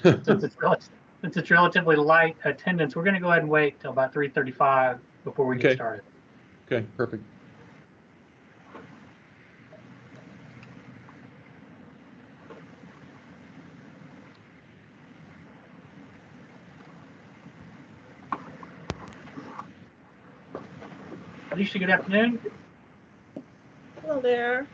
Since it's relatively light attendance, we're going to go ahead and wait till about 3:35 before we get started. Okay, perfect. Alicia, good afternoon. Hello there.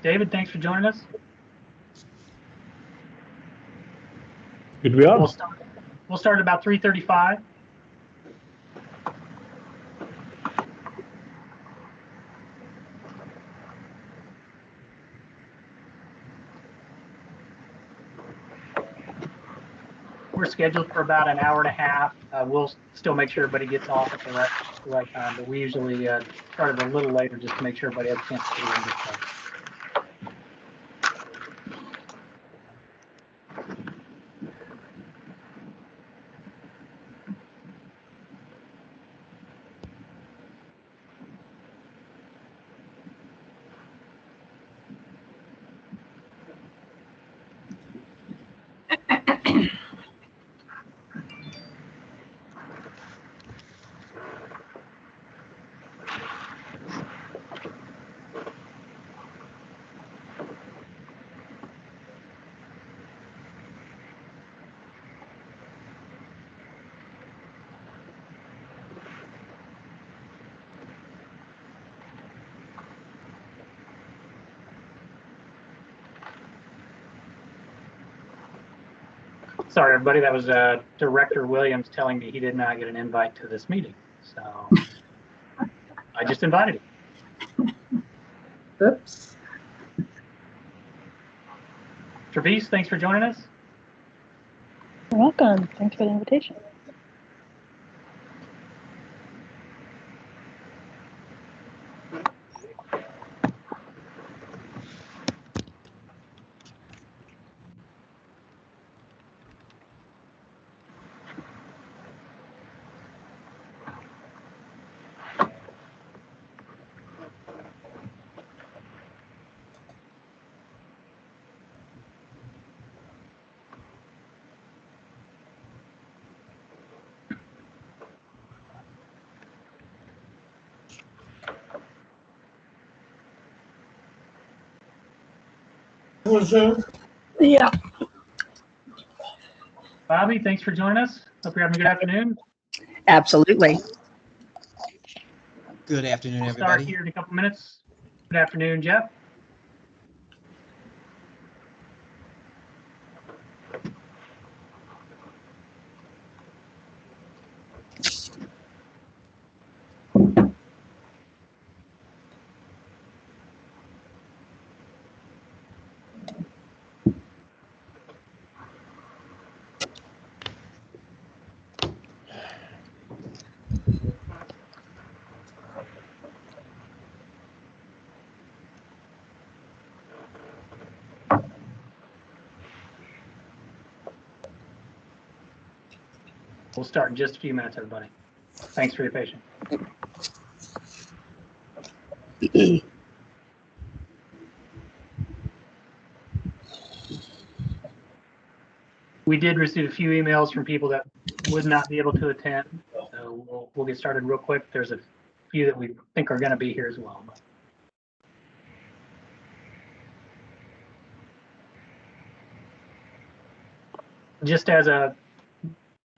David, thanks for joining us. Good to be on. We'll start at about 3:35. We're scheduled for about an hour and a half. We'll still make sure everybody gets off at the right time, but we usually started a little later just to make sure everybody has a chance to get in this time. Sorry, everybody, that was Director Williams telling me he did not get an invite to this meeting. So I just invited him. Oops. Travis, thanks for joining us. You're welcome. Thanks for the invitation. Yeah. Bobby, thanks for joining us. Hope you're having a good afternoon. Absolutely. Good afternoon, We'll start everybody. here in a couple minutes. Good afternoon, Jeff. We'll start in just a few minutes, everybody. Thanks for your patience. We did receive a few emails from people that would not be able to attend, so we'll get started real quick. There's a few that we think are going to be here as well. Just as a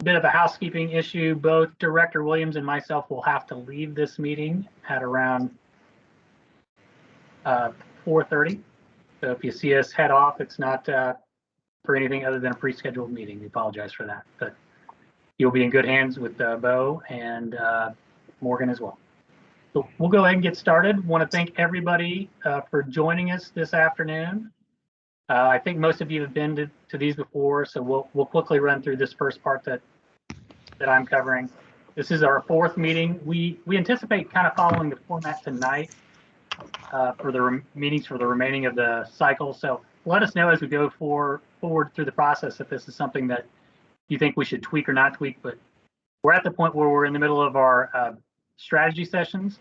bit of a housekeeping issue, both Director Williams and myself will have to leave this meeting at around 4:30. So if you see us head off, it's not for anything other than a pre-scheduled meeting. We apologize for that, but you'll be in good hands with Bo and Morgan as well. So we'll go ahead and get started. Want to thank everybody for joining us this afternoon. I think most of you have been to these before, so we'll quickly run through this first part that I'm covering. This is our fourth meeting. We anticipate kind of following the format tonight for the meetings for the remaining of the cycle. So let us know as we go forward through the process if this is something that you think we should tweak or not tweak, but we're at the point where we're in the middle of our strategy sessions.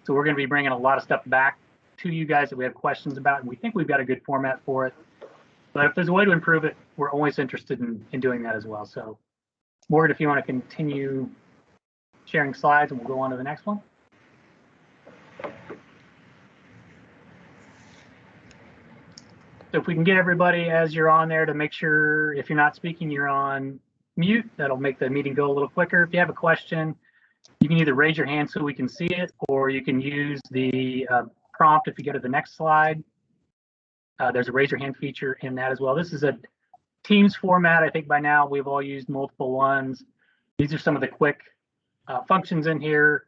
So we're going to be bringing a lot of stuff back to you guys that we have questions about, and we think we've got a good format for it. But if there's a way to improve it, we're always interested in doing that as well. So Morgan, if you want to continue sharing slides, and we'll go on to the next one. So if we can get everybody as you're on there to make sure if you're not speaking, you're on mute, that'll make the meeting go a little quicker. If you have a question, you can either raise your hand so we can see it, or you can use the prompt if you go to the next slide. There's a raise your hand feature in that as well. This is a Teams format. I think by now we've all used multiple ones. These are some of the quick functions in here.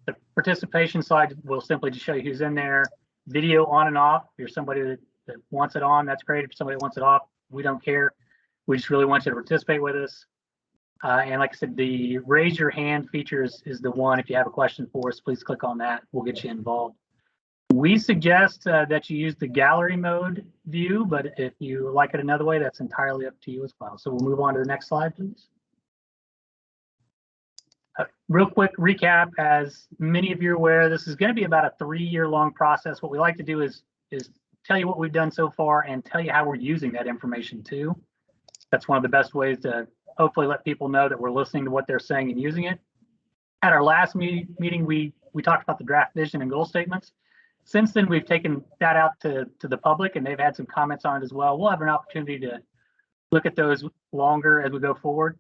The participation slide will simply just show you who's in there. Video on and off. If you're somebody that wants it on, that's great. If somebody wants it off, we don't care. We just really want you to participate with us. And like I said, the raise your hand feature is the one. If you have a question for us, please click on that. We'll get you involved. We suggest that you use the gallery mode view, but if you like it another way, that's entirely up to you as well. So we'll move on to the next slide, please. Real quick recap, as many of you are aware, this is going to be about a 3-year-long process. What we like to do is tell you what we've done so far and tell you how we're using that information too. That's one of the best ways to hopefully let people know that we're listening to what they're saying and using it. At our last meeting, we talked about the draft vision and goal statements. Since then, we've taken that out to the public, and they've had some comments on it as well. We'll have an opportunity to look at those longer as we go forward.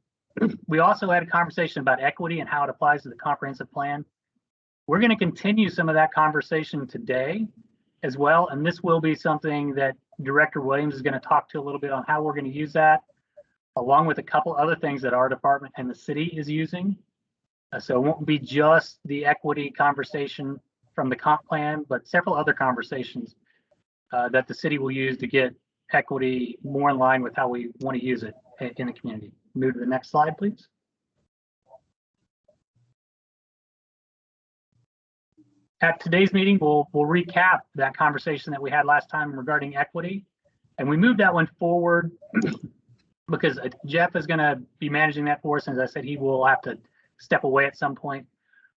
We also had a conversation about equity and how it applies to the comprehensive plan. We're going to continue some of that conversation today as well, and this will be something that Director Williams is going to talk to a little bit on how we're going to use that, along with a couple other things that our department and the city is using. So it won't be just the equity conversation from the comp plan, but several other conversations that the city will use to get equity more in line with how we want to use it in the community. Move to the next slide, please. At today's meeting, we'll recap that conversation that we had last time regarding equity. And we moved that one forward because Jeff is going to be managing that for us. And as I said, he will have to step away at some point.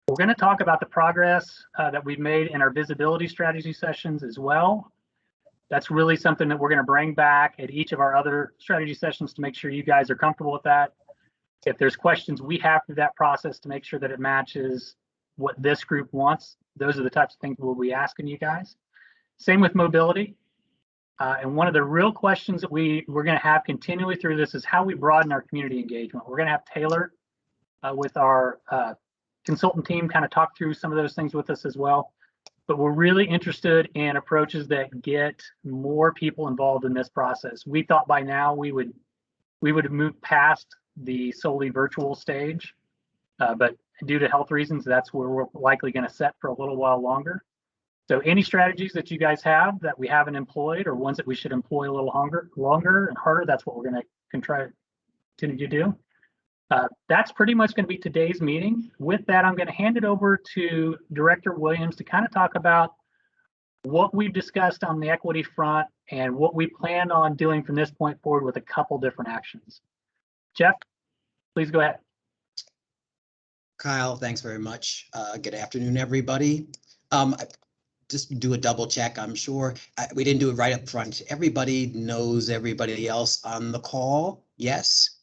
We're going to talk about the progress that we've made in our visibility strategy sessions as well. That's really something that we're going to bring back at each of our other strategy sessions to make sure you guys are comfortable with that. If there's questions we have through that process to make sure that it matches what this group wants, those are the types of things we'll be asking you guys. Same with mobility. And one of the real questions that we're going to have continually through this is how we broaden our community engagement. We're going to have Taylor with our consultant team kind of talk through some of those things with us as well. But we're really interested in approaches that get more people involved in this process. We thought by now we would have moved past the solely virtual stage, but due to health reasons, that's where we're likely going to set for a little while longer. So any strategies that you guys have that we haven't employed or ones that we should employ a little longer and harder, that's what we're going to continue to do. That's pretty much going to be today's meeting. With that, I'm going to hand it over to Director Williams to kind of talk about what we've discussed on the equity front and what we plan on doing from this point forward with a couple different actions. Jeff, please go ahead. Kyle, thanks very much. Good afternoon, everybody. Just do a double check. I'm sure we didn't do it right up front. Everybody knows everybody else on the call. Yes.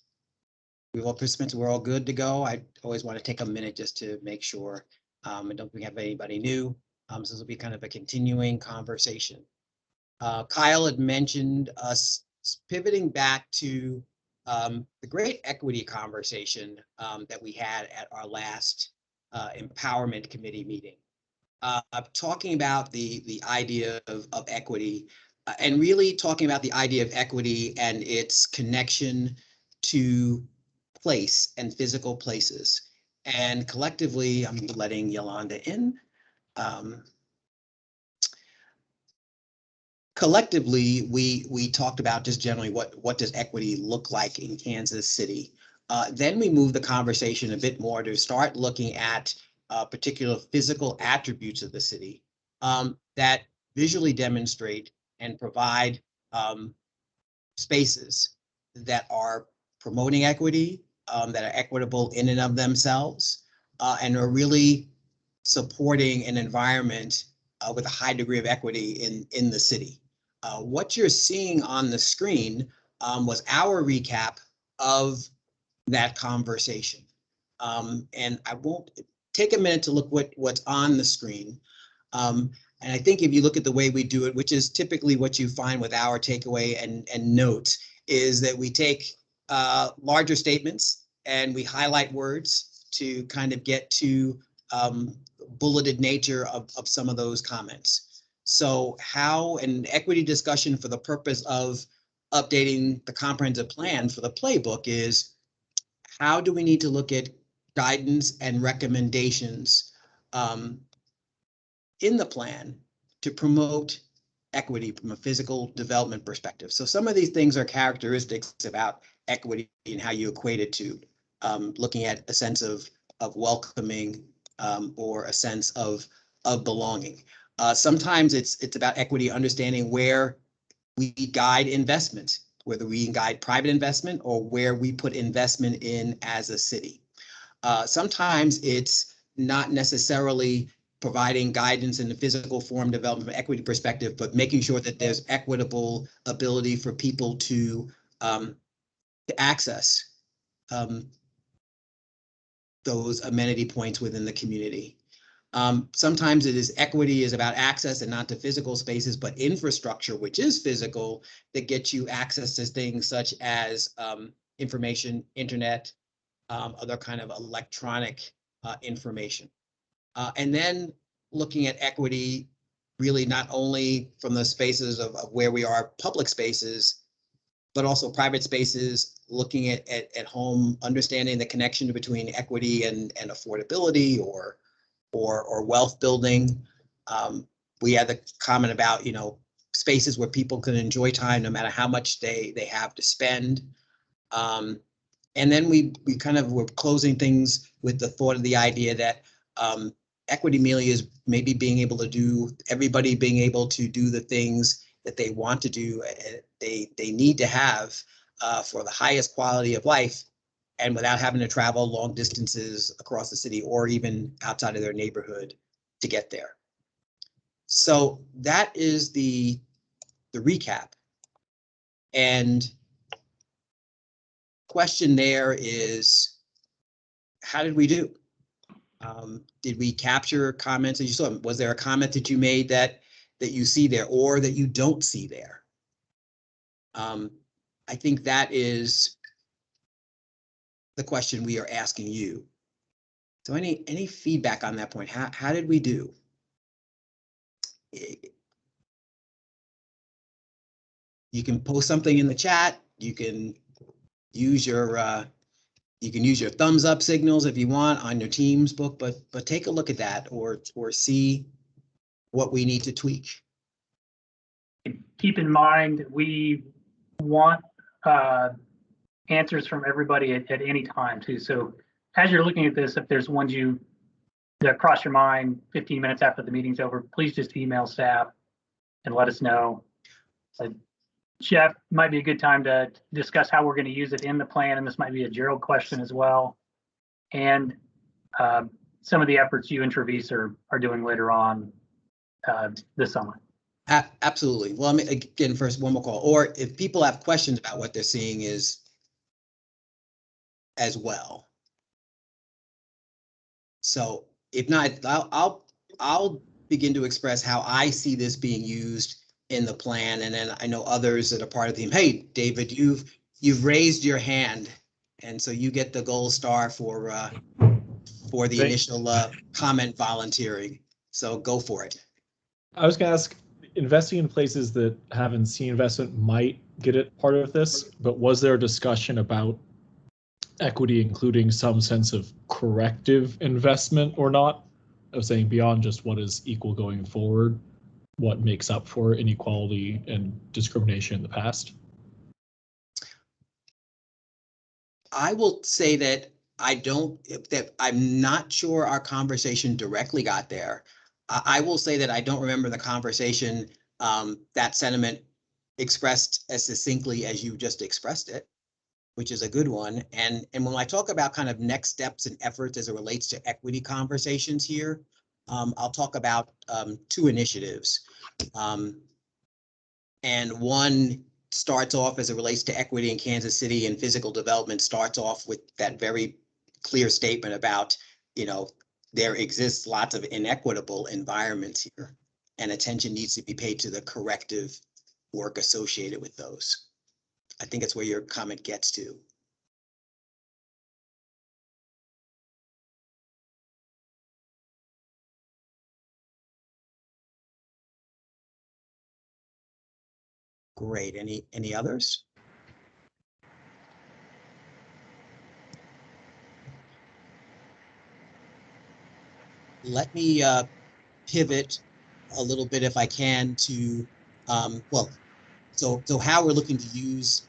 We're all participants. We're all good to go. I always want to take a minute just to make sure I don't think we have anybody new. So this will be kind of a continuing conversation. Kyle had mentioned us pivoting back to the great equity conversation that we had at our last empowerment committee meeting. Talking about the idea of equity and really talking about the idea of equity and its connection to place and physical places. And collectively, I'm letting Yolanda in. Collectively, we talked about just generally what does equity look like in Kansas City. Then we moved the conversation a bit more to start looking at particular physical attributes of the city that visually demonstrate and provide spaces that are promoting equity, that are equitable in and of themselves, and are really supporting an environment with a high degree of equity in the city. What you're seeing on the screen was our recap of that conversation. And I won't take a minute to look what's on the screen. And I think if you look at the way we do it, which is typically what you find with our takeaway and notes, is that we take larger statements and we highlight words to kind of get to bulleted nature of some of those comments. So how an equity discussion for the purpose of updating the comprehensive plan for the playbook is, how do we need to look at guidance and recommendations in the plan to promote equity from a physical development perspective? So some of these things are characteristics about equity and how you equate it to looking at a sense of welcoming or a sense of belonging. Sometimes it's about equity, understanding where we guide investment, whether we guide private investment or where we put investment in as a city. Sometimes it's not necessarily providing guidance in the physical form development from equity perspective, but making sure that there's equitable ability for people to access those amenity points within the community. Sometimes it is equity is about access and not to physical spaces, but infrastructure, which is physical, that gets you access to things such as information, internet, other kind of electronic information. And then looking at equity really not only from the spaces of where we are, public spaces, but also private spaces, looking at home, understanding the connection between equity and affordability or wealth building. We had the comment about, spaces where people can enjoy time no matter how much they have to spend. And then we kind of were closing things with the thought of the idea that equity merely is maybe everybody being able to do the things that they want to do, they need to have for the highest quality of life, and without having to travel long distances across the city or even outside of their neighborhood to get there. So that is the recap. And question there is, how did we do? Did we capture comments that you saw? Was there a comment that you made that you see there or that you don't see there? I think that is the question we are asking you. So any feedback on that point? How did we do? You can post something in the chat. You can use your thumbs up signals if you want on your Teams book, but take a look at that or see what we need to tweak. Keep in mind, we want answers from everybody at any time too. So as you're looking at this, if there's ones that cross your mind 15 minutes after the meeting's over, please just email staff and let us know. Jeff, might be a good time to discuss how we're going to use it in the plan, and this might be a Gerald question as well. And some of the efforts you and Travis are doing later on this summer. Absolutely. Well, I mean, again, first, one more call. Or if people have questions about what they're seeing is as well. So if not, I'll begin to express how I see this being used in the plan, and then I know others that are part of the team. Hey, David, you've raised your hand, and so you get the gold star for the initial comment volunteering. So go for it. I was going to ask, investing in places that haven't seen investment might get it part of this, but was there a discussion about equity including some sense of corrective investment or not? I was saying beyond just what is equal going forward, what makes up for inequality and discrimination in the past? I will say that I'm not sure our conversation directly got there. I will say that I don't remember the conversation, that sentiment expressed as succinctly as you just expressed it. which is a good one. And when I talk about kind of next steps and efforts as it relates to equity conversations here, I'll talk about 2 initiatives. And one starts off as it relates to equity in Kansas City, and physical development starts off with that very clear statement about, there exists lots of inequitable environments here, and attention needs to be paid to the corrective work associated with those. I think it's where your comment gets to. Great. Any others? Let me pivot a little bit, if I can, to so how we're looking to use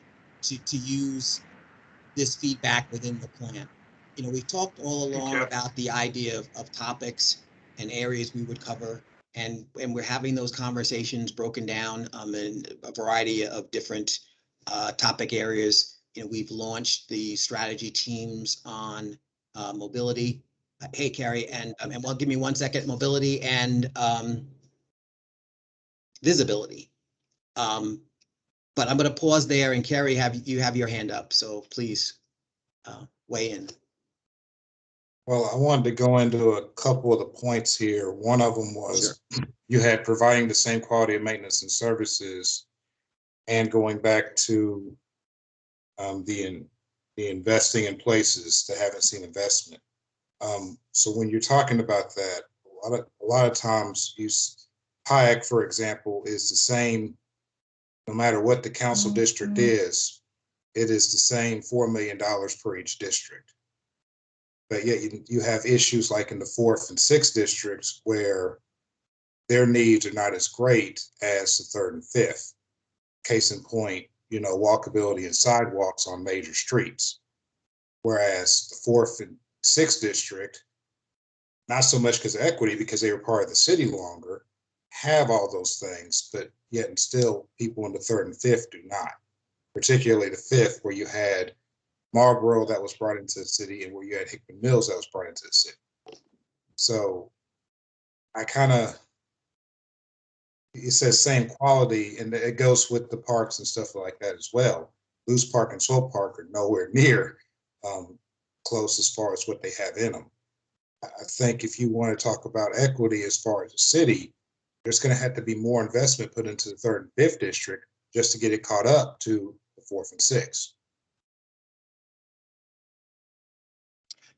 this feedback within the plan. We've talked all along about the idea of topics and areas we would cover, and we're having those conversations broken down in a variety of different topic areas. We've launched the strategy teams on mobility. Hey, Carrie, and well, give me 1 second. Mobility and visibility. But I'm going to pause there, and Carrie, you have your hand up, so please weigh in. Well, I wanted to go into a couple of the points here. One of them was you had providing the same quality of maintenance and services, and going back to the investing in places that haven't seen investment. So when you're talking about that, a lot of times PIAC, for example, is the same, no matter what the council district is, it is the same $4 million per each district. But yet you have issues like in the 4th and 6th districts where their needs are not as great as the 3rd and 5th. Case in point, walkability and sidewalks on major streets. Whereas the 4th and 6th district, not so much because of equity, because they were part of the city longer, have all those things, but yet and still people in the 3rd and 5th do not. Particularly the 5th, where you had Marlboro that was brought into the city, and where you had Hickman Mills that was brought into the city. So it says same quality, and it goes with the parks and stuff like that as well. Loose Park and Swope Park are nowhere near close as far as what they have in them. I think if you want to talk about equity as far as the city, there's going to have to be more investment put into the 3rd and 5th district just to get it caught up to the 4th and 6th.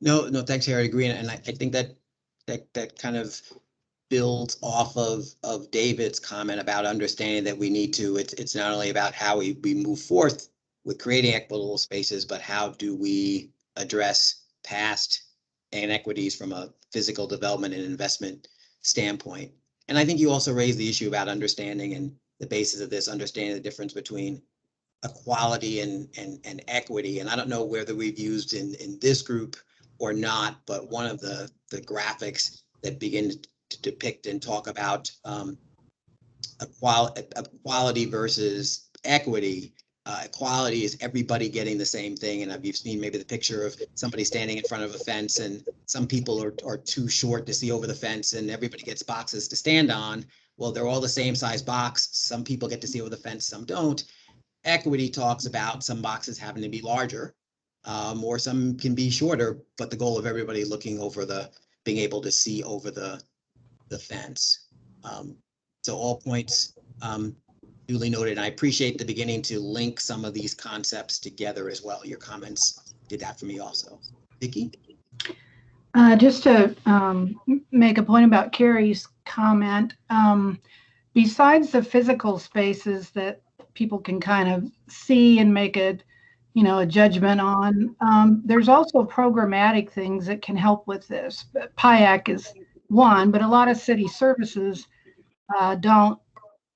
No, thanks, Harry. I agree, and I think that kind of builds off of David's comment about understanding that we need to. It's not only about how we move forth with creating equitable spaces, but how do we address past inequities from a physical development and investment standpoint. And I think you also raised the issue about understanding, and the basis of this, understanding the difference between equality and equity. And I don't know whether we've used in this group or not, but one of the graphics that begin to depict and talk about equality versus equity. Equality is everybody getting the same thing. And you've seen maybe the picture of somebody standing in front of a fence, and some people are too short to see over the fence, and everybody gets boxes to stand on. Well, they're all the same size box. Some people get to see over the fence, some don't. Equity talks about some boxes having to be larger, or some can be shorter, but the goal of everybody looking over being able to see over the fence. So all points duly noted. And I appreciate the beginning to link some of these concepts together as well. Your comments did that for me also. Vicki? Just to make a point about Carrie's comment, besides the physical spaces that people can kind of see and make a judgment on, there's also programmatic things that can help with this. PIAC is one, but a lot of city services don't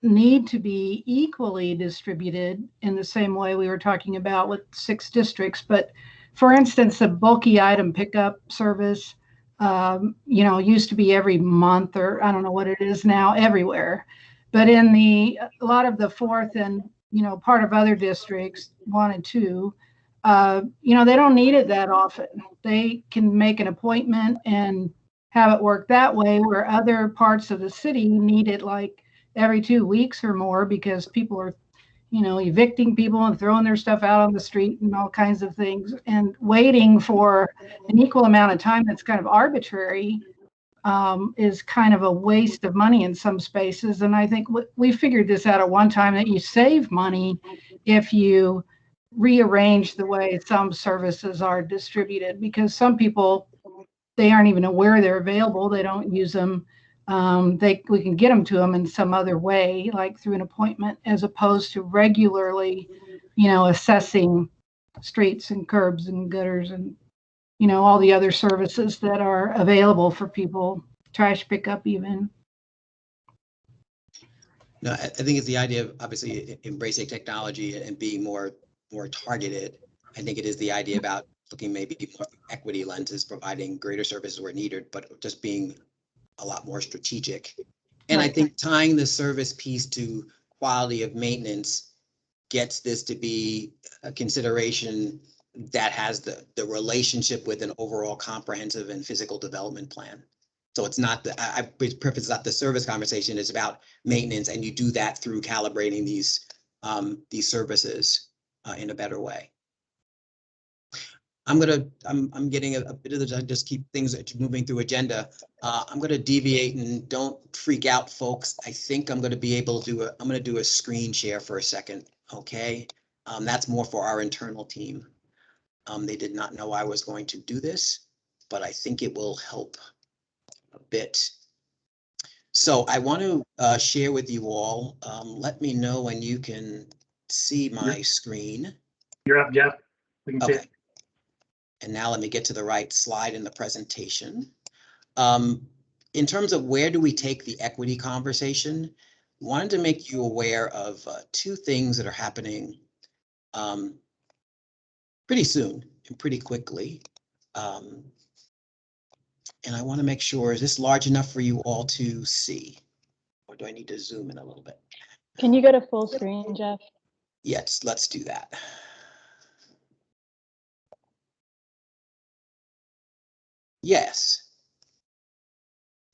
need to be equally distributed in the same way we were talking about with 6 districts. But for instance, the bulky item pickup service, used to be every month, or I don't know what it is now, everywhere. But in a lot of the 4th and, part of other districts, 1 and 2, they don't need it that often. They can make an appointment and have it work that way, where other parts of the city need it like every 2 weeks or more because people are, evicting people and throwing their stuff out on the street and all kinds of things, and waiting for an equal amount of time that's kind of arbitrary is kind of a waste of money in some spaces. And I think we figured this out at one time, that you save money if you rearrange the way some services are distributed, because some people, they aren't even aware they're available. They don't use them. We can get them to them in some other way, like through an appointment, as opposed to regularly, assessing streets and curbs and gutters and, all the other services that are available for people, trash pickup even. No, I think it's the idea of obviously embracing technology and being more targeted. I think it is the idea about looking maybe more equity lenses, providing greater services where needed, but just being a lot more strategic. And I think tying the service piece to quality of maintenance gets this to be a consideration that has the relationship with an overall comprehensive and physical development plan. So it's not I preface not the service conversation, it's about maintenance, and you do that through calibrating these services in a better way. I'm getting a bit of the, just keep things moving through agenda. I'm going to deviate, and don't freak out, folks. I think I'm going to be able to I'm going to do a screen share for a second. Okay. That's more for our internal team. They did not know I was going to do this, but I think it will help a bit. So I want to share with you all. Let me know when you can see my screen. You're up, Jeff. We can see Okay. it. And now let me get to the right slide in the presentation. In terms of where do we take the equity conversation, wanted to make you aware of two things that are happening pretty soon and pretty quickly. And I want to make sure, is this large enough for you all to see? Or do I need to zoom in a little bit? Can you go to full screen, Jeff? Yes, let's do that. Yes.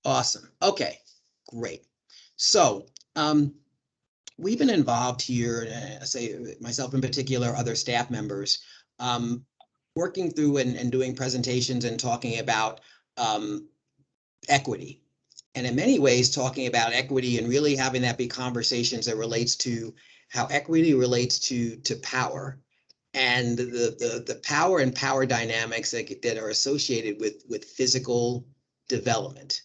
Awesome. Okay, great. So we've been involved here, say myself in particular, other staff members, working through and doing presentations and talking about equity. And in many ways, talking about equity and really having that be conversations that relates to how equity relates to power, and the power and power dynamics that are associated with physical development.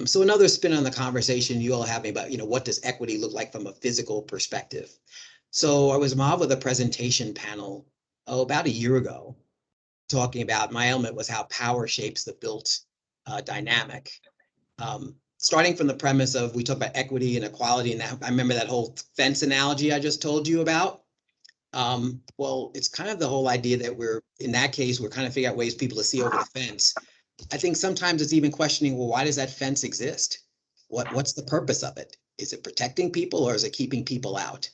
So another spin on the conversation you all are having about, what does equity look like from a physical perspective? So I was involved with a presentation panel about a year ago, talking about, my element was how power shapes the built dynamic. Starting from the premise of, we talk about equity and equality, and that, I remember that whole fence analogy I just told you about. Well, it's kind of the whole idea that in that case, we're kind of figuring out ways people to see over the fence. I think sometimes it's even questioning, well, why does that fence exist? What's the purpose of it? Is it protecting people, or is it keeping people out?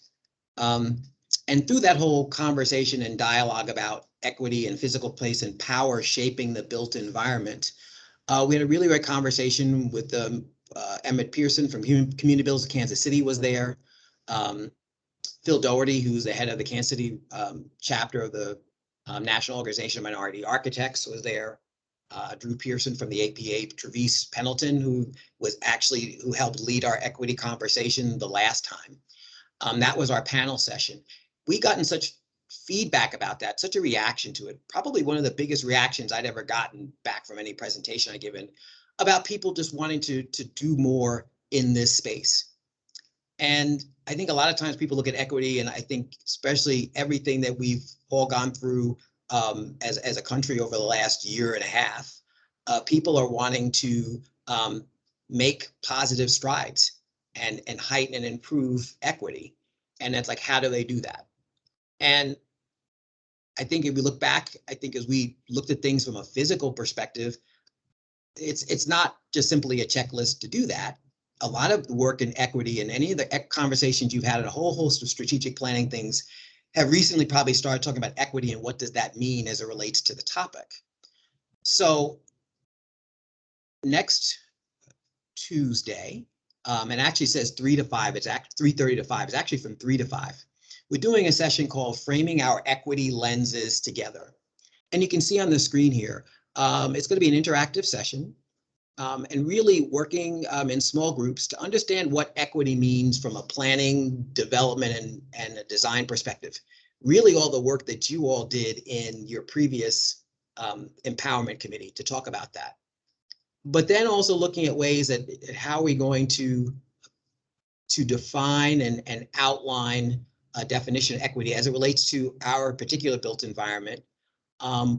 And through that whole conversation and dialogue about equity and physical place and power shaping the built environment, we had a really great conversation with Emmett Pearson from Community Builders of Kansas City was there. Phil Doherty, who's the head of the Kansas City chapter of the National Organization of Minority Architects, was there. Drew Pearson from the APA, Travis Pendleton, who helped lead our equity conversation the last time. That was our panel session. We gotten such feedback about that, such a reaction to it. Probably one of the biggest reactions I'd ever gotten back from any presentation I'd given, about people just wanting to do more in this space. And I think a lot of times people look at equity, and I think especially everything that we've all gone through as a country over the last year and a half, people are wanting to make positive strides and heighten and improve equity. And it's like, how do they do that? And I think if we look back, I think as we looked at things from a physical perspective, it's not just simply a checklist to do that. A lot of the work in equity and any of the conversations you've had and a whole host of strategic planning things have recently probably started talking about equity and what does that mean as it relates to the topic. So next Tuesday, and actually says 3 to 5, it's 3:30 to 5, it's actually from 3 to 5. We're doing a session called Framing Our Equity Lenses Together. And you can see on the screen here, it's going to be an interactive session. And really working in small groups to understand what equity means from a planning, development, and a design perspective. Really all the work that you all did in your previous empowerment committee to talk about that. But then also looking at ways that how are we going to define and outline a definition of equity as it relates to our particular built environment.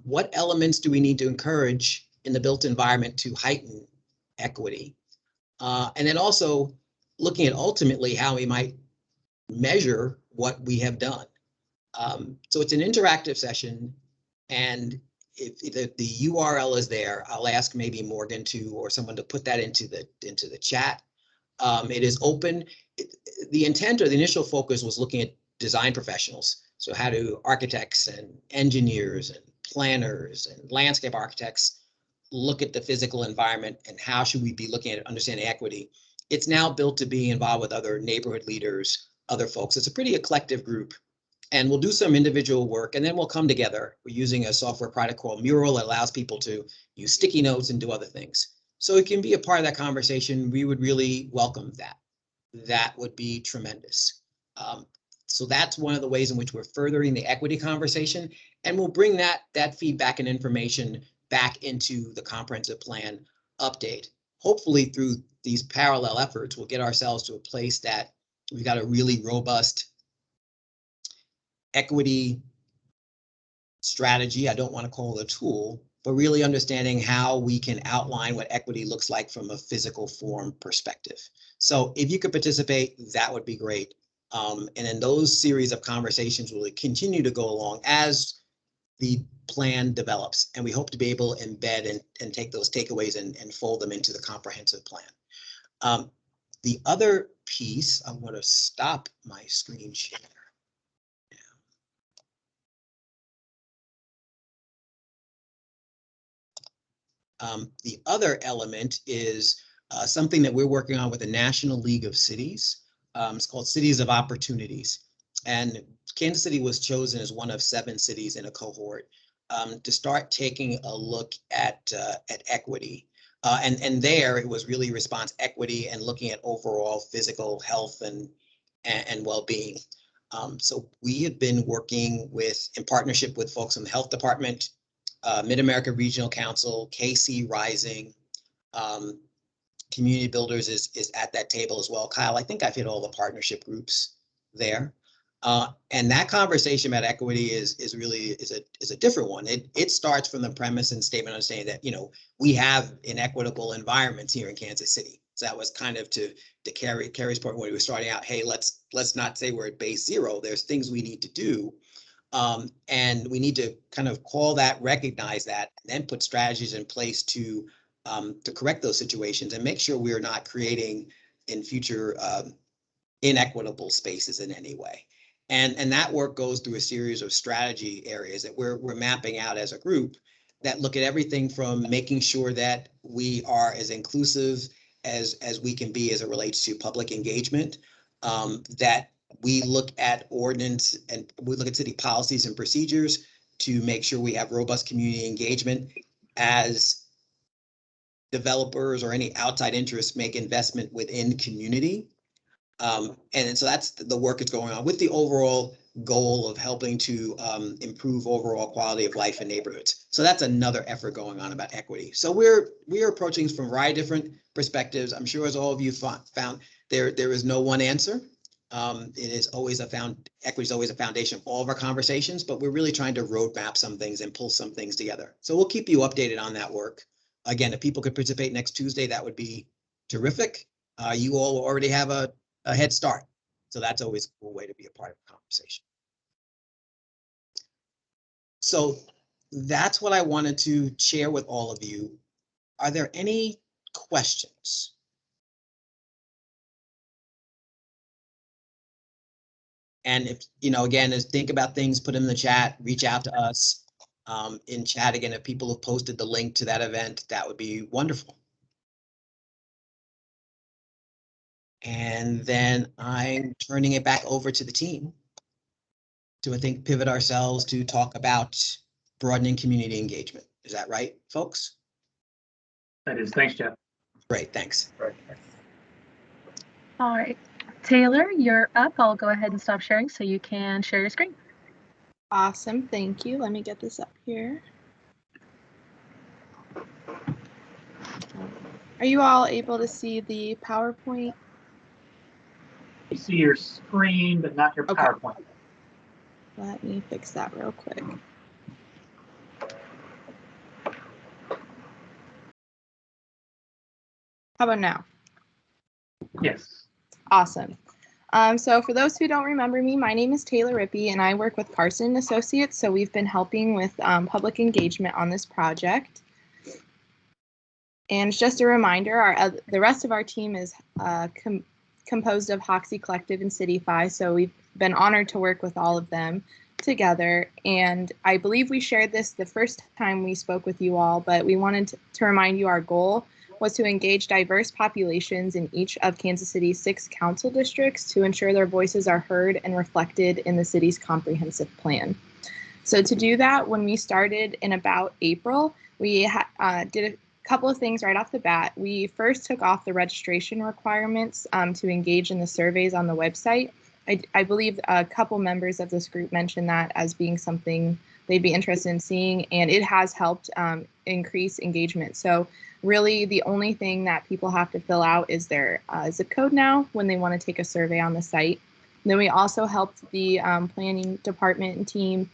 What elements do we need to encourage in the built environment to heighten equity? And then also looking at ultimately how we might measure what we have done. So it's an interactive session, and if the URL is there, I'll ask maybe Morgan or someone to put that into the chat. It is open. The intent or the initial focus was looking at design professionals. So how do architects and engineers and planners and landscape architects look at the physical environment, and how should we be looking at understanding equity? It's now built to be involved with other neighborhood leaders, other folks. It's a pretty eclectic group, and we'll do some individual work, and then we'll come together. We're using a software product called Mural that allows people to use sticky notes and do other things. So it can be a part of that conversation. We would really welcome that. That would be tremendous. So that's one of the ways in which we're furthering the equity conversation, and we'll bring that feedback and information back into the comprehensive plan update. Hopefully through these parallel efforts, we'll get ourselves to a place that we've got a really robust equity strategy. I don't want to call it a tool, but really understanding how we can outline what equity looks like from a physical form perspective. So if you could participate, that would be great. And then those series of conversations will continue to go along as the plan develops, and we hope to be able to embed and take those takeaways and fold them into the comprehensive plan. The other piece, I'm going to stop my screen share. The other element is something that we're working on with the National League of Cities. It's called Cities of Opportunities. And Kansas City was chosen as one of 7 cities in a cohort to start taking a look at equity. And there it was really response equity and looking at overall physical health and well-being. So we have been working in partnership with folks in the health department, Mid-America Regional Council, KC Rising, Community Builders is at that table as well. Kyle, I think I've hit all the partnership groups there. And that conversation about equity is really a different one. It starts from the premise and statement understanding that, we have inequitable environments here in Kansas City. So that was kind of to Carrie's point when we were starting out, hey, let's not say we're at base zero. There's things we need to do. And we need to kind of call that, recognize that, and then put strategies in place to correct those situations and make sure we're not creating in future inequitable spaces in any way. And that work goes through a series of strategy areas that we're mapping out as a group that look at everything from making sure that we are as inclusive as we can be as it relates to public engagement, that we look at ordinance and we look at city policies and procedures to make sure we have robust community engagement as developers or any outside interests make investment within community. And so that's the work that's going on with the overall goal of helping to improve overall quality of life in neighborhoods. So that's another effort going on about equity. So we're approaching from a variety of different perspectives. I'm sure as all of you found, there is no one answer. It is always equity is always a foundation of all of our conversations, but we're really trying to roadmap some things and pull some things together. So we'll keep you updated on that work. Again, if people could participate next Tuesday, that would be terrific. You all already have a head start. So that's always a cool way to be a part of the conversation. So that's what I wanted to share with all of you. Are there any questions? And if, again, as think about things, put them in the chat, reach out to us. In chat, again, if people have posted the link to that event, that would be wonderful. And then I'm turning it back over to the team to, I think, pivot ourselves to talk about broadening community engagement. Is that right, folks? That is, thanks, Jeff. Great, thanks. All right. Taylor, you're up. I'll go ahead and stop sharing so you can share your screen. Awesome, thank you. Let me get this up here. Are you all able to see the PowerPoint? You see your screen, but not your Okay. PowerPoint. Let me fix that real quick. How about now? Yes. Awesome. So for those who don't remember me, my name is Taylor Rippey and I work with Carson Associates. So we've been helping with public engagement on this project. And just a reminder, the rest of our team is composed of Hoxie Collective and CityFi. So we've been honored to work with all of them together. And I believe we shared this the first time we spoke with you all, but we wanted to remind you our goal was to engage diverse populations in each of Kansas City's 6 council districts to ensure their voices are heard and reflected in the city's comprehensive plan. So to do that, when we started in about April, we did a couple of things right off the bat. We first took off the registration requirements to engage in the surveys on the website. I believe a couple members of this group mentioned that as being something they'd be interested in seeing, and it has helped increase engagement. So really the only thing that people have to fill out is their zip code now when they want to take a survey on the site. And then we also helped the planning department and team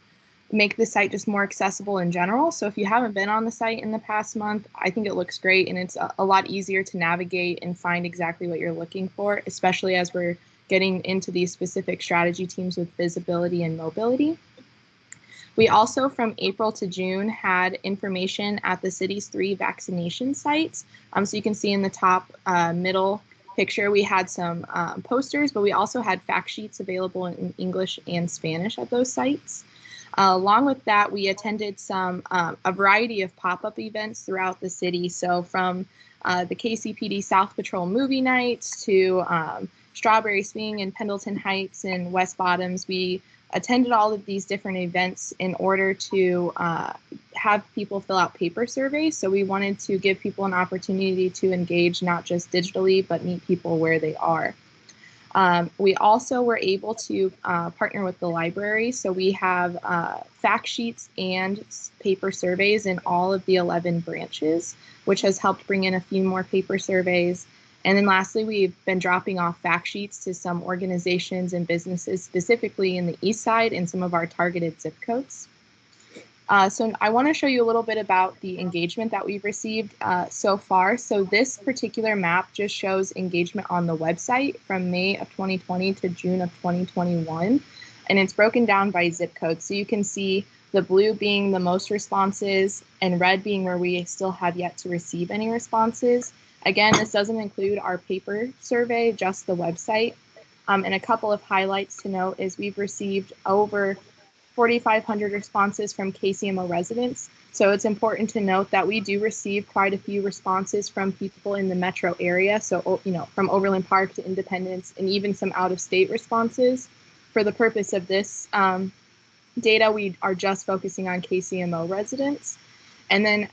make the site just more accessible in general. So if you haven't been on the site in the past month, I think it looks great and it's a lot easier to navigate and find exactly what you're looking for, especially as we're getting into these specific strategy teams with visibility and mobility. We also, from April to June, had information at the city's 3 vaccination sites. So you can see in the top middle picture, we had some posters, but we also had fact sheets available in English and Spanish at those sites. Along with that, we attended a variety of pop-up events throughout the city. So from the KCPD South Patrol movie nights to Strawberry Swing in Pendleton Heights and West Bottoms, we attended all of these different events in order to have people fill out paper surveys. So we wanted to give people an opportunity to engage not just digitally, but meet people where they are. We also were able to partner with the library. So we have fact sheets and paper surveys in all of the 11 branches, which has helped bring in a few more paper surveys. And then lastly, we've been dropping off fact sheets to some organizations and businesses, specifically in the East Side and some of our targeted zip codes. So I want to show you a little bit about the engagement that we've received so far. So this particular map just shows engagement on the website from May of 2020 to June of 2021. And it's broken down by zip code. So you can see the blue being the most responses and red being where we still have yet to receive any responses. Again, this doesn't include our paper survey, just the website. And a couple of highlights to note is we've received over 4,500 responses from KCMO residents. So it's important to note that we do receive quite a few responses from people in the metro area. So, from Overland Park to Independence and even some out-of-state responses. For the purpose of this data, we are just focusing on KCMO residents. And then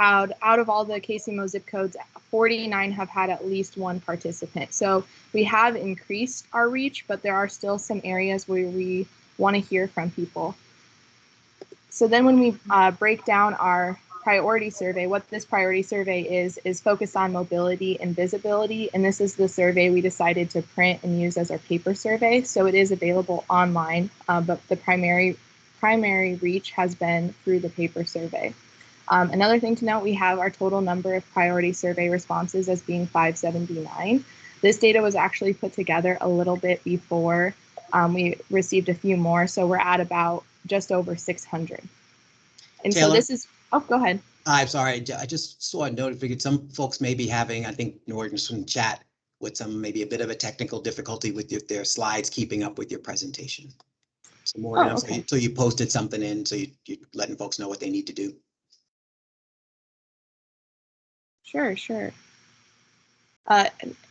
out of all the KCMO zip codes, 49 have had at least one participant. So we have increased our reach, but there are still some areas where we want to hear from people. So then when we break down our priority survey, what this priority survey is focused on mobility and visibility. And this is the survey we decided to print and use as our paper survey. So it is available online, but the primary reach has been through the paper survey. Another thing to note, we have our total number of priority survey responses as being 579. This data was actually put together a little bit before we received a few more, so we're at about just over 600. And Taylor? So this is, oh, go ahead. I'm sorry, I just saw a notification. Some folks may be having, I think Norton's in chat, with some, maybe a bit of a technical difficulty with their slides keeping up with your presentation. So Morgan, okay. so you posted something in, so you're letting folks know what they need to do. Sure, sure.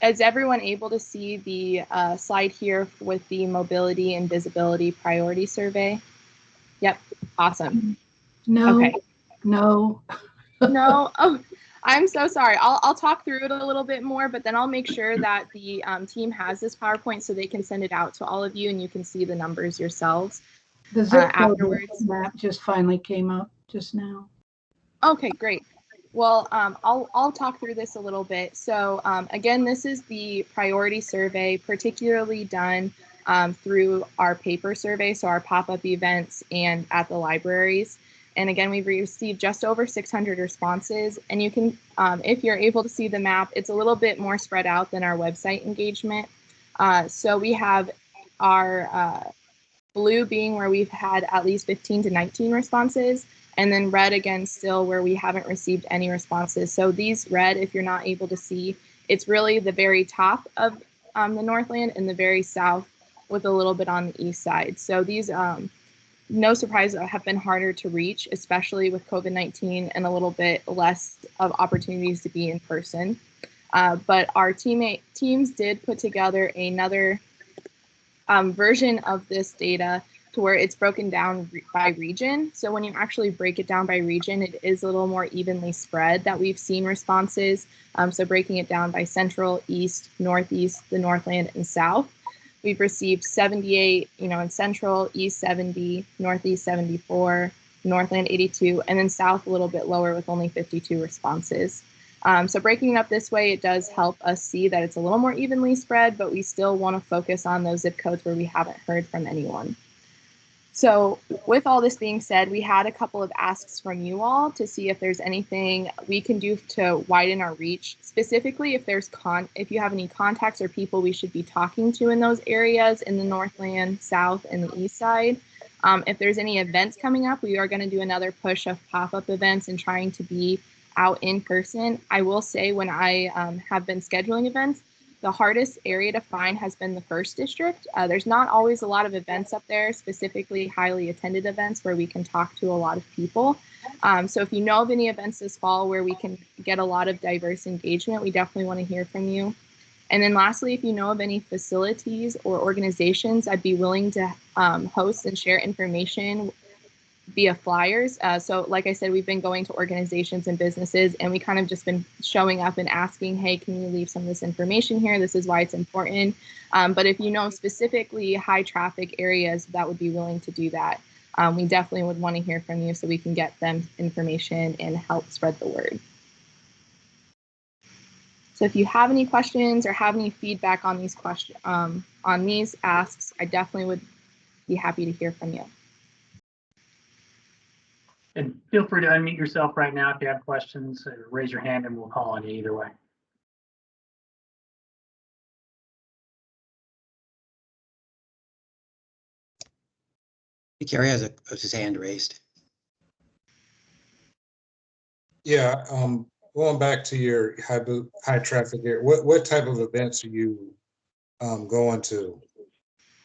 Is everyone able to see the slide here with the mobility and visibility priority survey? Yep, awesome. No, Okay. no. No, oh, I'm so sorry. I'll talk through it a little bit more, but then I'll make sure that the team has this PowerPoint so they can send it out to all of you and you can see the numbers yourselves The zip code afterwards. map just finally came up just now. Okay, great. Well, I'll talk through this a little bit. So again, this is the priority survey, particularly done through our paper survey, so our pop-up events and at the libraries. And again, we've received just over 600 responses. And you can, if you're able to see the map, it's a little bit more spread out than our website engagement. So we have our blue being where we've had at least 15 to 19 responses, and then red again still where we haven't received any responses. So these red, if you're not able to see, it's really the very top of the Northland and the very south with a little bit on the east side. So these, no surprise, have been harder to reach, especially with COVID-19 and a little bit less of opportunities to be in person. But our teams did put together another version of this data to where it's broken down by region. So when you actually break it down by region, it is a little more evenly spread that we've seen responses. So breaking it down by central, east, northeast, the Northland, and south. We've received 78, in central, east 70, northeast 74, Northland 82, and then south a little bit lower with only 52 responses. So breaking it up this way, it does help us see that it's a little more evenly spread, but we still want to focus on those zip codes where we haven't heard from anyone. So with all this being said, we had a couple of asks from you all to see if there's anything we can do to widen our reach, specifically if you have any contacts or people we should be talking to in those areas in the Northland, South, and the East side. If there's any events coming up, we are going to do another push of pop-up events and trying to be out in person. I will say when I have been scheduling events, the hardest area to find has been the first district. There's not always a lot of events up there, specifically highly attended events where we can talk to a lot of people. So if you know of any events this fall where we can get a lot of diverse engagement, we definitely want to hear from you. And then lastly, if you know of any facilities or organizations, I'd be willing to host and share information via flyers. So like I said, we've been going to organizations and businesses and we kind of just been showing up and asking, hey, can you leave some of this information here? This is why it's important. But if you know specifically high traffic areas that would be willing to do that, we definitely would want to hear from you so we can get them information and help spread the word. So if you have any questions or have any feedback on these questions, on these asks, I definitely would be happy to hear from you. And feel free to unmute yourself right now if you have questions, or raise your hand and we'll call on you either way. Kerry has his hand raised. Yeah, going back to your high traffic area, what type of events are you going to?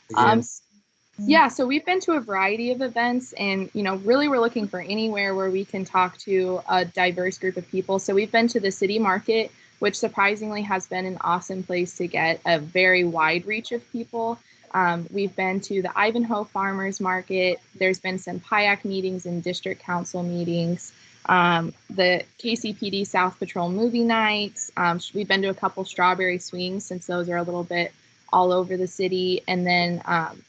Again? Yeah, so we've been to a variety of events and, really we're looking for anywhere where we can talk to a diverse group of people. So we've been to the city market, which surprisingly has been an awesome place to get a very wide reach of people. We've been to the Ivanhoe Farmers Market. There's been some PIAC meetings and district council meetings. The KCPD South Patrol movie nights. We've been to a couple strawberry swings since those are a little bit all over the city, and then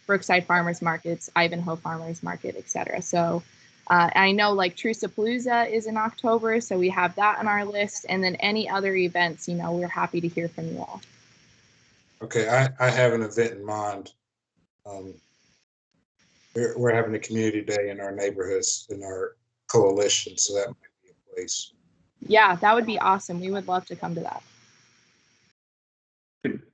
Brookside Farmers Markets, Ivanhoe Farmers Market, etc. So I know like Trusapalooza is in October, so we have that on our list, and then any other events, we're happy to hear from you all. Okay, I have an event in mind. We're having a community day in our neighborhoods, in our coalition, so that might be a place. Yeah, that would be awesome. We would love to come to that.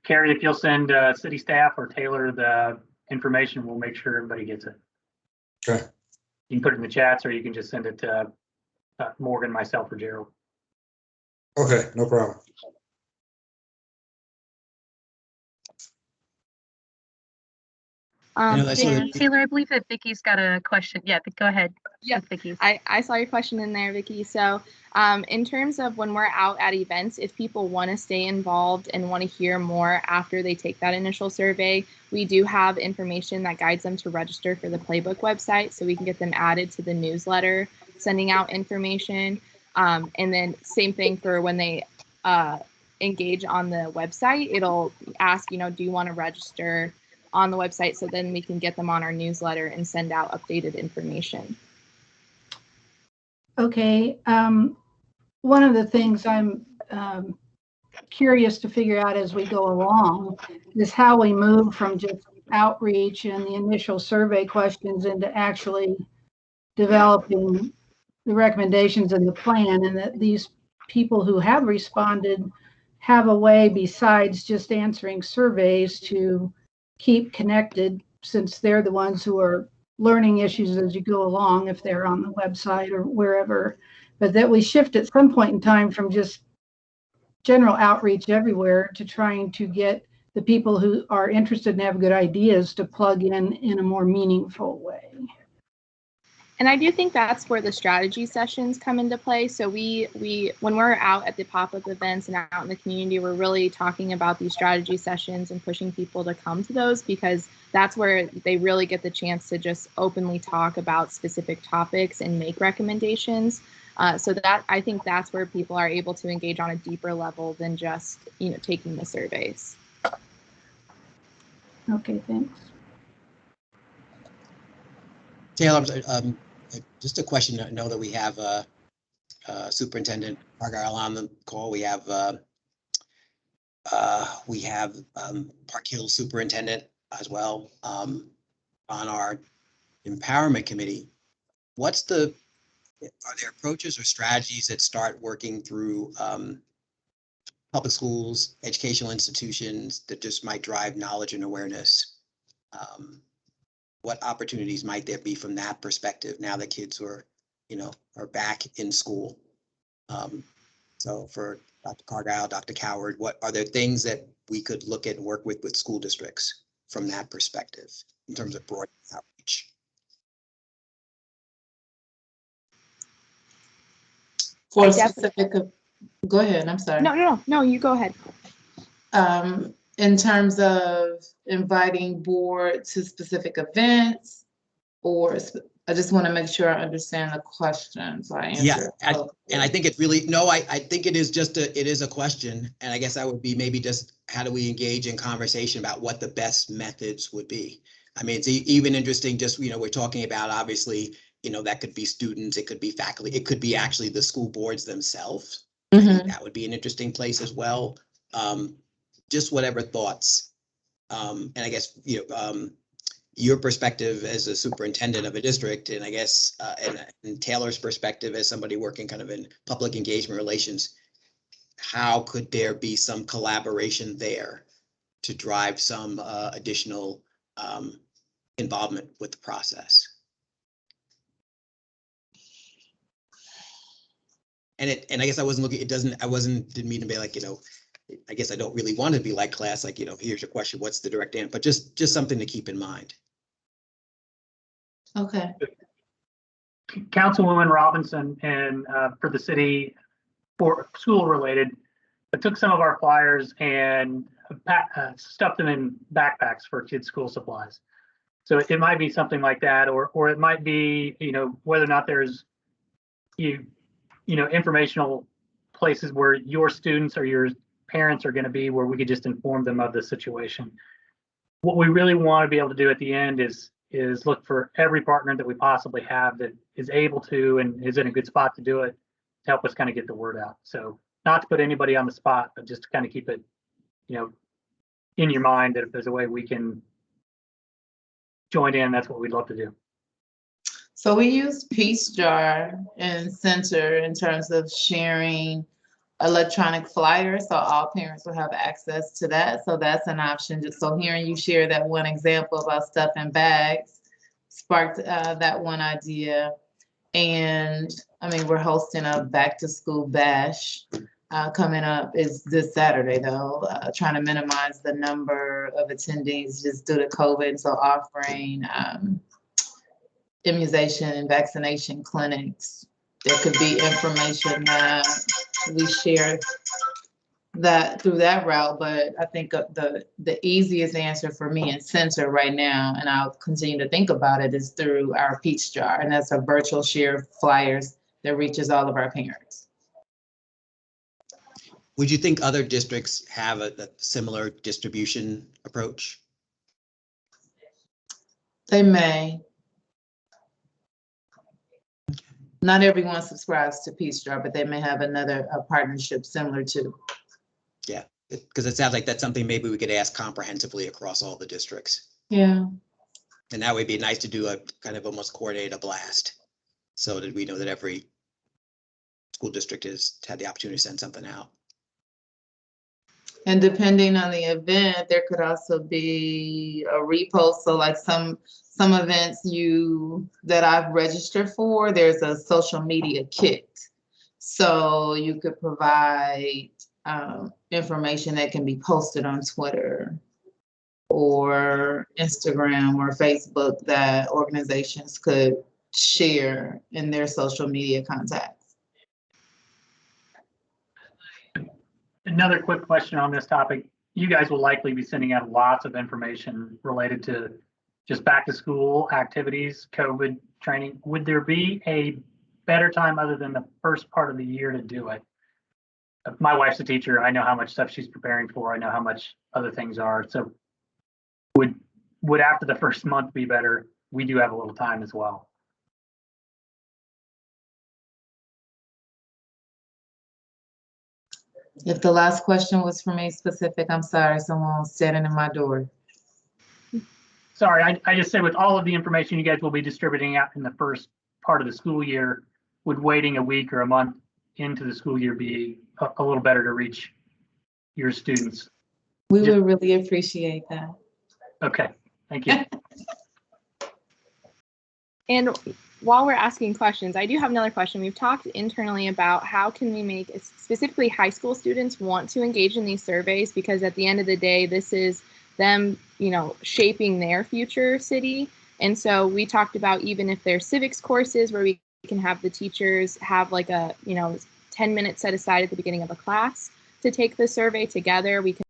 Carrie, if you'll send city staff or Taylor the information, we'll make sure everybody gets it. Okay. You can put it in the chats or you can just send it to Morgan, myself, or Gerald. Okay, no problem. I know that's Vicky, sort of- Taylor, I believe that Vicky's got a question. Yeah, go ahead. Yeah, Vicky's. I saw your question in there, Vicky. So in terms of when we're out at events, if people want to stay involved and want to hear more after they take that initial survey, we do have information that guides them to register for the Playbook website, so we can get them added to the newsletter, sending out information. And then same thing for when they engage on the website, it'll ask, do you want to register on the website, so then we can get them on our newsletter and send out updated information. Okay. One of the things I'm curious to figure out as we go along is how we move from just outreach and the initial survey questions into actually developing the recommendations and the plan, and that these people who have responded have a way besides just answering surveys to keep connected, since they're the ones who are learning issues as you go along, if they're on the website or wherever, but that we shift at some point in time from just general outreach everywhere to trying to get the people who are interested and have good ideas to plug in a more meaningful way. And I do think that's where the strategy sessions come into play. So we when we're out at the pop-up events and out in the community, we're really talking about these strategy sessions and pushing people to come to those, because that's where they really get the chance to just openly talk about specific topics and make recommendations. So that, I think that's where people are able to engage on a deeper level than just, taking the surveys. Okay, thanks. Taylor, just a question. I know that we have Superintendent Argyle on the call. We have Park Hill Superintendent as well on our empowerment committee. Are there approaches or strategies that start working through public schools, educational institutions that just might drive knowledge and awareness? What opportunities might there be from that perspective now that kids are back in school? So for Dr. Cargyle, Dr. Coward, what are there things that we could look at and work with school districts from that perspective in terms of broad outreach? For specific, go ahead, I'm sorry. No, you go ahead. In terms of inviting board to specific events, or I just want to make sure I understand the question, so I answer. Yeah, and I think it's really, I think it is a question, and I guess that would be maybe just how do we engage in conversation about what the best methods would be. I mean, it's even interesting, just, we're talking about, obviously, that could be students, it could be faculty, it could be actually the school boards themselves. I think that would be an interesting place as well. Just whatever thoughts. And I guess, your perspective as a superintendent of a district, and I guess, and Taylor's perspective as somebody working kind of in public engagement relations, how could there be some collaboration there to drive some additional involvement with the process? And I guess I wasn't looking, didn't mean to be like, I guess I don't really want to be like class, like, here's your question, what's the direct answer, but just something to keep in mind. Okay. Councilwoman Robinson and for the city, for school related, I took some of our flyers and stuffed them in backpacks for kids' school supplies. So it might be something like that, or it might be, whether or not there's informational places where your students or your parents are going to be, where we could just inform them of the situation. What we really want to be able to do at the end is look for every partner that we possibly have that is able to and is in a good spot to do it, to help us kind of get the word out. So not to put anybody on the spot, but just to kind of keep it, in your mind that if there's a way we can join in, that's what we'd love to do. So we use Peace Jar and Center in terms of sharing electronic flyers, so all parents will have access to that. So that's an option. Just so hearing you share that one example about stuff in bags sparked that one idea. And I mean, we're hosting a back to school bash coming up is this Saturday, though, trying to minimize the number of attendees just due to COVID. So offering immunization and vaccination clinics. There could be information that we share that through that route, but I think the easiest answer for me and center right now, and I'll continue to think about it, is through our Peach Jar, and that's a virtual share of flyers that reaches all of our parents. Would you think other districts have a similar distribution approach? They may. Not everyone subscribes to Peach Jar, but they may have a partnership similar to. Yeah, because it sounds like that's something maybe we could ask comprehensively across all the districts. Yeah. And that would be nice to do a kind of almost coordinate a blast so that we know that every school district has had the opportunity to send something out. And depending on the event, there could also be a repost. So like some events that I've registered for, there's a social media kit. So you could provide information that can be posted on Twitter or Instagram or Facebook that organizations could share in their social media contacts. Another quick question on this topic. You guys will likely be sending out lots of information related to just back to school activities, COVID training. Would there be a better time other than the first part of the year to do it? My wife's a teacher. I know how much stuff she's preparing for. I know how much other things are. So would after the first month be better? We do have a little time as well. If the last question was for me specific, I'm sorry, someone was standing in my door. Sorry, I just said with all of the information you guys will be distributing out in the first part of the school year, would waiting a week or a month into the school year be a little better to reach your students? We would really appreciate that. Okay, thank you. And while we're asking questions, I do have another question. We've talked internally about how can we make specifically high school students want to engage in these surveys, because at the end of the day, this is them, shaping their future city. And so we talked about even if there's civics courses where we can have the teachers have like a, 10 minutes set aside at the beginning of a class to take the survey together. We can